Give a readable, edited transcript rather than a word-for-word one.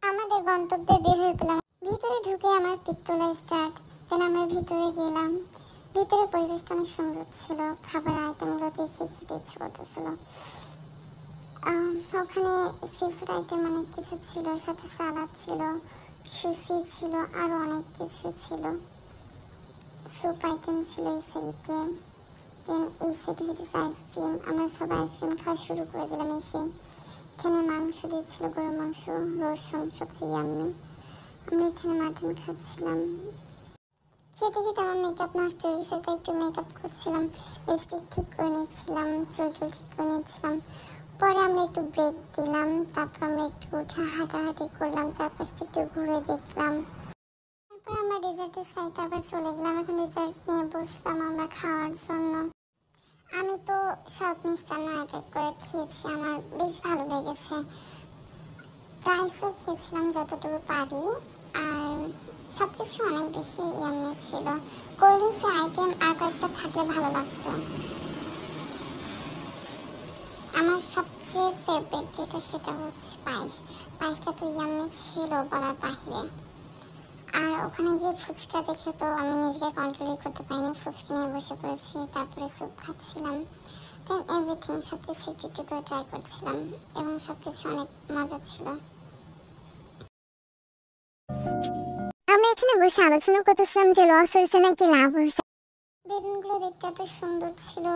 আমাদের গন্তব্যে বের হয়ে গেলাম। ভিতরে ঢুকে আমার পিক তোলা স্টার্ট। দেন আমরা ভিতরে গেলাম। ভিতরে পরিবেশটা অনেক সুন্দর ছিল। খাবার আইটেমগুলো দেখে খেতে ইচ্ছে করতেছিল। ওখানে সিফুড আইটেম অনেক কিছু ছিল, সাথে সালাদ ছিল, সুশি ছিল, আরও অনেক কিছু ছিল। স্যুপ আইটেম ছিল এই সাইডে। দেন এই সাইডে হইতেছে আইসক্রিম। আমরা সবাই আইসক্রিম খাওয়া শুরু করে দিলাম এসে। এখানে মাংস দিয়েছিল, গরুর মাংস, রসুন, সবচেয়ে ইয়াম্মি। আমরা এখানে মাটন খাচ্ছিলাম। খেতে খেতে আমার মেকআপ নষ্ট হয়ে গেছে, তাই একটু মেকআপ করছিলাম, লিপস্টিক ঠিক করে নিচ্ছিলাম, চুল ঠিক করে নিচ্ছিলাম। পরে আমরা একটু ব্রেক দিলাম, তারপর আমরা একটু উঠে হাঁটাহাঁটি করলাম, চারপাশটা একটু ঘুরে দেখলাম। তারপর আমরা ডেজার্টের সাইডে আবার চলে গেলাম। এখন ডেজার্ট নিয়ে বসলাম আমরা খাওয়ার জন্য। আমি তো সব মিষ্টান্ন এক এক করে খেয়েছি, আমার বেশ ভালো লেগেছে। রাইসও খেয়েছিলাম যতটুকু পারি, আর সব কিছু অনেক বেশি ইয়াম্মি ছিল। কোল্ড ড্রিঙ্কসের আইটেম আর কয়েকটা থাকলে ভালো লাগতো। আমার সবচেয়ে ফেভারিট যেটা সেটা হচ্ছে পায়েস। পায়েসটা তো ইয়াম্মি ছিল বলার বাহিরে। আর ওখানে গিয়ে ফুচকা দেখে তো আমি নিজেকে কন্ট্রোলই করতে পারিনি, ফুচকা নিয়ে বসে পড়েছি। তারপরে স্যুপ খাচ্ছিলাম। দেন এভরিথিং সব কিছু একটু একটু করে ট্রাই করছিলাম, এবং সব কিছু অনেক মজা ছিল। আমি এখানে বসে আলোচনা করতেছিলাম যে লস হয়েছে নাকি লাভ হয়েছে। বেলুনগুলো দেখতে এত সুন্দর ছিল।